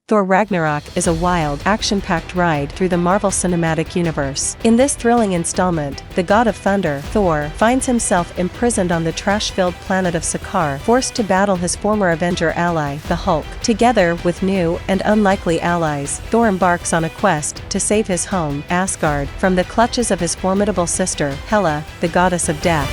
Thor Ragnarok is a wild, action-packed ride through the Marvel Cinematic Universe. In this thrilling installment, the god of thunder, Thor, finds himself imprisoned on the trash-filled planet of Sakaar, forced to battle his former Avenger ally, the Hulk. Together with new and unlikely allies, Thor embarks on a quest to save his home, Asgard, from the clutches of his formidable sister, Hela, the goddess of death.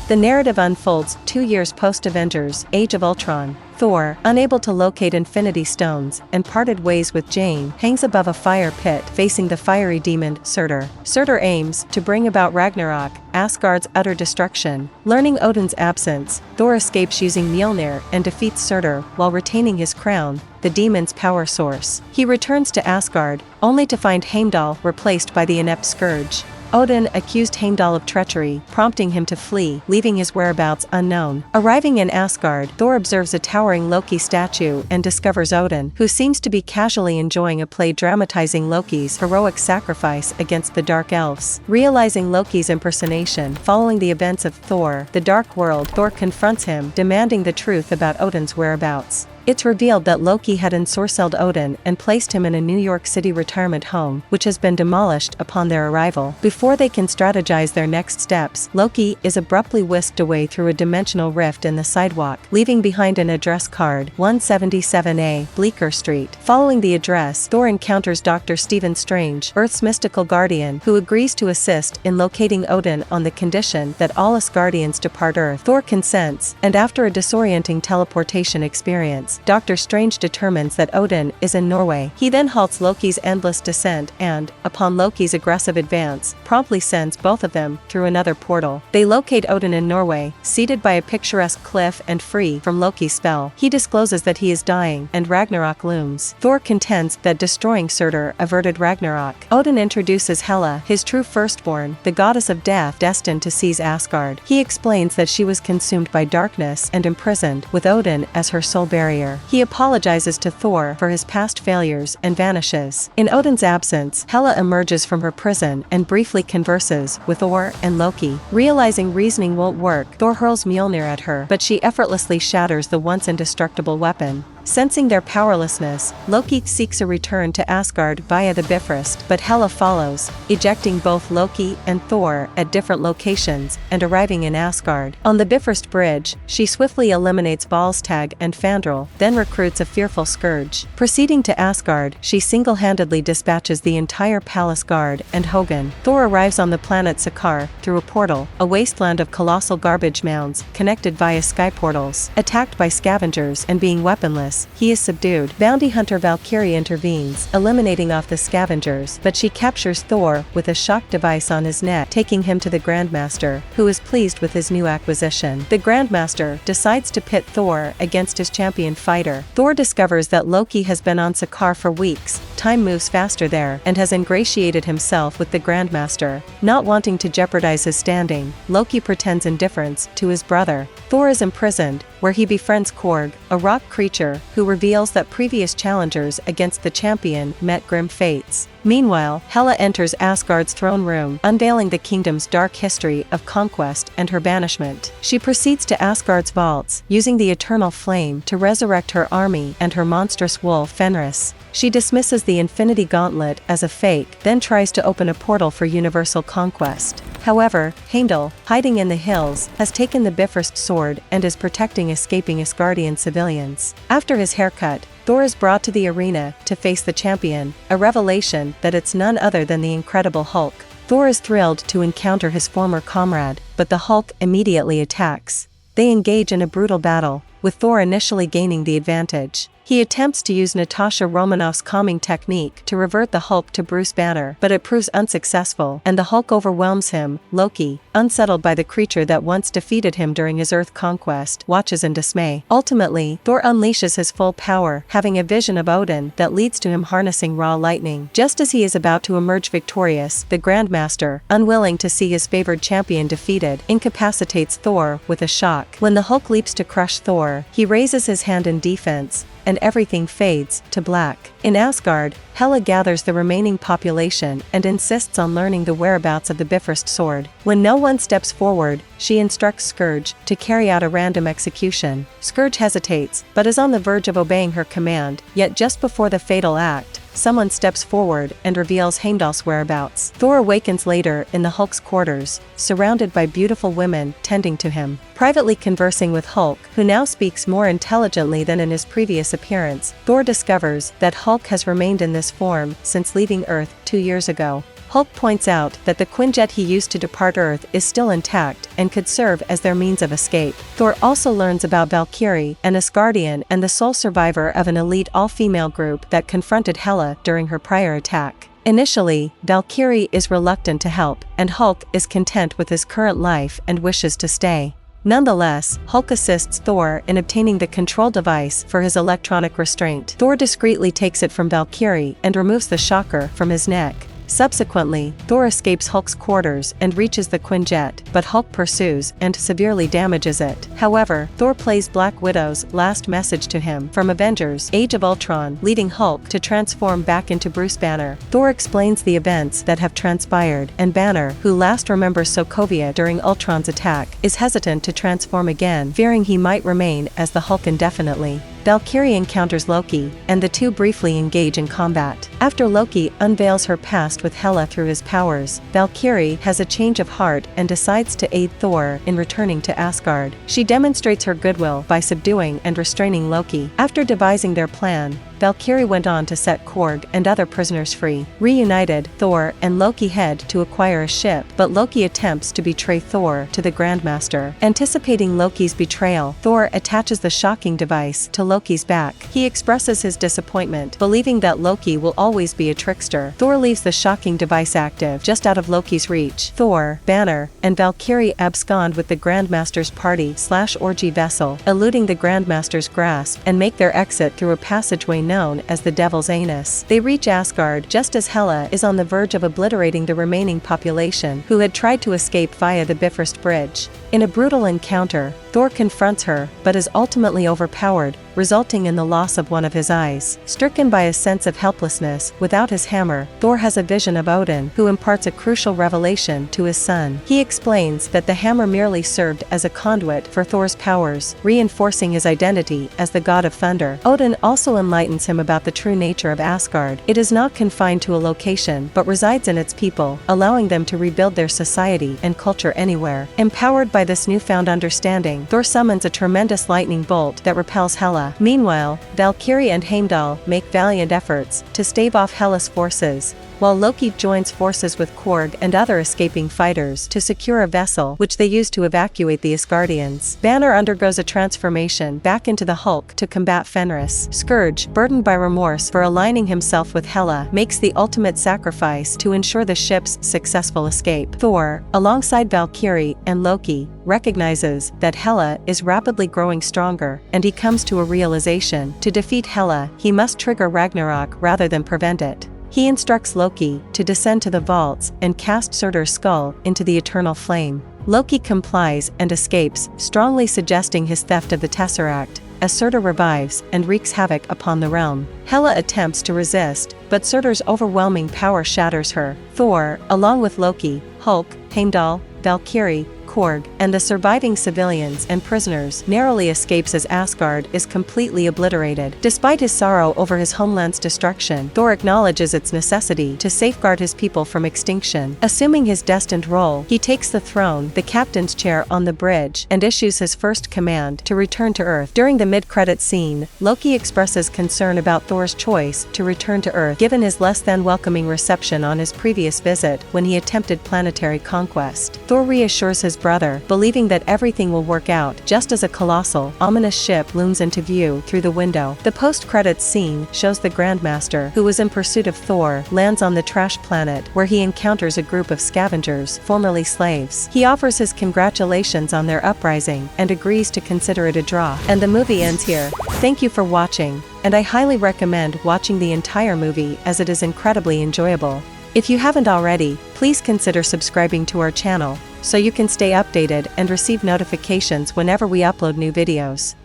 The narrative unfolds 2 years post-Avengers, Age of Ultron. Thor, unable to locate Infinity Stones, and parted ways with Jane, hangs above a fire pit facing the fiery demon, Surtur. Surtur aims to bring about Ragnarok, Asgard's utter destruction. Learning Odin's absence, Thor escapes using Mjolnir and defeats Surtur while retaining his crown, the demon's power source. He returns to Asgard, only to find Heimdall replaced by the inept Scourge. Odin accused Heimdall of treachery, prompting him to flee, leaving his whereabouts unknown. Arriving in Asgard, Thor observes a towering Loki statue and discovers Odin, who seems to be casually enjoying a play dramatizing Loki's heroic sacrifice against the Dark Elves. Realizing Loki's impersonation following the events of Thor, the Dark World, Thor confronts him, demanding the truth about Odin's whereabouts. It's revealed that Loki had ensorcelled Odin and placed him in a New York City retirement home, which has been demolished upon their arrival. Before they can strategize their next steps, Loki is abruptly whisked away through a dimensional rift in the sidewalk, leaving behind an address card, 177A, Bleecker Street. Following the address, Thor encounters Dr. Stephen Strange, Earth's mystical guardian, who agrees to assist in locating Odin on the condition that all Asgardians depart Earth. Thor consents, and after a disorienting teleportation experience, Dr. Strange determines that Odin is in Norway. He then halts Loki's endless descent and, upon Loki's aggressive advance, promptly sends both of them through another portal. They locate Odin in Norway, seated by a picturesque cliff and free from Loki's spell. He discloses that he is dying, and Ragnarok looms. Thor contends that destroying Surtur averted Ragnarok. Odin introduces Hela, his true firstborn, the goddess of death destined to seize Asgard. He explains that she was consumed by darkness and imprisoned, with Odin as her sole barrier. He apologizes to Thor for his past failures and vanishes. In Odin's absence, Hela emerges from her prison and briefly converses with Thor and Loki. Realizing reasoning won't work, Thor hurls Mjolnir at her, but she effortlessly shatters the once indestructible weapon. Sensing their powerlessness, Loki seeks a return to Asgard via the Bifrost, but Hela follows, ejecting both Loki and Thor at different locations and arriving in Asgard. On the Bifrost bridge, she swiftly eliminates Volstagg and Fandral, then recruits a fearful Scourge. Proceeding to Asgard, she single-handedly dispatches the entire palace guard and Hogun. Thor arrives on the planet Sakaar through a portal, a wasteland of colossal garbage mounds connected via sky portals. Attacked by scavengers and being weaponless, he is subdued. Bounty hunter Valkyrie intervenes, eliminating off the scavengers, but she captures Thor with a shock device on his neck, taking him to the Grandmaster, who is pleased with his new acquisition. The Grandmaster decides to pit Thor against his champion fighter. Thor discovers that Loki has been on Sakaar for weeks, time moves faster there, and has ingratiated himself with the Grandmaster. Not wanting to jeopardize his standing, Loki pretends indifference to his brother. Thor is imprisoned, where he befriends Korg, a rock creature, who reveals that previous challengers against the champion met grim fates. Meanwhile, Hela enters Asgard's throne room, unveiling the kingdom's dark history of conquest and her banishment. She proceeds to Asgard's vaults, using the eternal flame to resurrect her army and her monstrous wolf Fenris. She dismisses the Infinity Gauntlet as a fake, then tries to open a portal for universal conquest. However, Heimdall, hiding in the hills, has taken the Bifrost sword and is protecting escaping Asgardian civilians. After his haircut, Thor is brought to the arena to face the champion, a revelation that it's none other than the Incredible Hulk. Thor is thrilled to encounter his former comrade, but the Hulk immediately attacks. They engage in a brutal battle, with Thor initially gaining the advantage. He attempts to use Natasha Romanoff's calming technique to revert the Hulk to Bruce Banner, but it proves unsuccessful, and the Hulk overwhelms him. Loki, unsettled by the creature that once defeated him during his Earth conquest, watches in dismay. Ultimately, Thor unleashes his full power, having a vision of Odin that leads to him harnessing raw lightning. Just as he is about to emerge victorious, the Grandmaster, unwilling to see his favored champion defeated, incapacitates Thor with a shock. When the Hulk leaps to crush Thor, he raises his hand in defense, and and everything fades to black. In Asgard, Hela gathers the remaining population and insists on learning the whereabouts of the Bifrost sword. When no one steps forward, she instructs Scourge to carry out a random execution. Scourge hesitates, but is on the verge of obeying her command, yet just before the fatal act, someone steps forward and reveals Heimdall's whereabouts. Thor awakens later in the Hulk's quarters, surrounded by beautiful women tending to him. Privately conversing with Hulk, who now speaks more intelligently than in his previous appearance, Thor discovers that Hulk has remained in this form since leaving Earth 2 years ago. Hulk points out that the Quinjet he used to depart Earth is still intact and could serve as their means of escape. Thor also learns about Valkyrie, an Asgardian and the sole survivor of an elite all-female group that confronted Hela during her prior attack. Initially, Valkyrie is reluctant to help, and Hulk is content with his current life and wishes to stay. Nonetheless, Hulk assists Thor in obtaining the control device for his electronic restraint. Thor discreetly takes it from Valkyrie and removes the shocker from his neck. Subsequently, Thor escapes Hulk's quarters and reaches the Quinjet, but Hulk pursues and severely damages it. However, Thor plays Black Widow's last message to him from Avengers: Age of Ultron, leading Hulk to transform back into Bruce Banner. Thor explains the events that have transpired, and Banner, who last remembers Sokovia during Ultron's attack, is hesitant to transform again, fearing he might remain as the Hulk indefinitely. Valkyrie encounters Loki, and the two briefly engage in combat. After Loki unveils her past with Hela through his powers, Valkyrie has a change of heart and decides to aid Thor in returning to Asgard. She demonstrates her goodwill by subduing and restraining Loki. After devising their plan, Valkyrie went on to set Korg and other prisoners free. Reunited, Thor and Loki head to acquire a ship, but Loki attempts to betray Thor to the Grandmaster. Anticipating Loki's betrayal, Thor attaches the shocking device to Loki's back. He expresses his disappointment, believing that Loki will always be a trickster. Thor leaves the shocking device active, just out of Loki's reach. Thor, Banner, and Valkyrie abscond with the Grandmaster's party/orgy vessel, eluding the Grandmaster's grasp, and make their exit through a passageway known as the Devil's Anus. They reach Asgard just as Hela is on the verge of obliterating the remaining population who had tried to escape via the Bifrost Bridge. In a brutal encounter, Thor confronts her, but is ultimately overpowered, resulting in the loss of one of his eyes. Stricken by a sense of helplessness, without his hammer, Thor has a vision of Odin, who imparts a crucial revelation to his son. He explains that the hammer merely served as a conduit for Thor's powers, reinforcing his identity as the god of thunder. Odin also enlightens him about the true nature of Asgard. It is not confined to a location, but resides in its people, allowing them to rebuild their society and culture anywhere. Empowered by this newfound understanding, Thor summons a tremendous lightning bolt that repels Hela. Meanwhile, Valkyrie and Heimdall make valiant efforts to stave off Hela's forces, while Loki joins forces with Korg and other escaping fighters to secure a vessel which they use to evacuate the Asgardians. Banner undergoes a transformation back into the Hulk to combat Fenris. Scourge, burdened by remorse for aligning himself with Hela, makes the ultimate sacrifice to ensure the ship's successful escape. Thor, alongside Valkyrie and Loki, recognizes that Hela is rapidly growing stronger, and he comes to a realization: to defeat Hela, he must trigger Ragnarok rather than prevent it. He instructs Loki to descend to the vaults and cast Surtur's skull into the eternal flame. Loki complies and escapes, strongly suggesting his theft of the Tesseract, as Surtur revives and wreaks havoc upon the realm. Hela attempts to resist, but Surtur's overwhelming power shatters her. Thor, along with Loki, Hulk, Heimdall, Valkyrie, Korg, and the surviving civilians and prisoners, narrowly escapes as Asgard is completely obliterated. Despite his sorrow over his homeland's destruction, Thor acknowledges its necessity to safeguard his people from extinction. Assuming his destined role, he takes the throne, the captain's chair on the bridge, and issues his first command to return to Earth. During the mid-credit scene, Loki expresses concern about Thor's choice to return to Earth, given his less than welcoming reception on his previous visit when he attempted planetary conquest. Thor reassures his brother, believing that everything will work out, just as a colossal, ominous ship looms into view through the window. The post-credits scene shows the Grandmaster, who was in pursuit of Thor, lands on the trash planet, where he encounters a group of scavengers, formerly slaves. He offers his congratulations on their uprising, and agrees to consider it a draw. And the movie ends here. Thank you for watching, and I highly recommend watching the entire movie as it is incredibly enjoyable. If you haven't already, please consider subscribing to our channel, so you can stay updated and receive notifications whenever we upload new videos.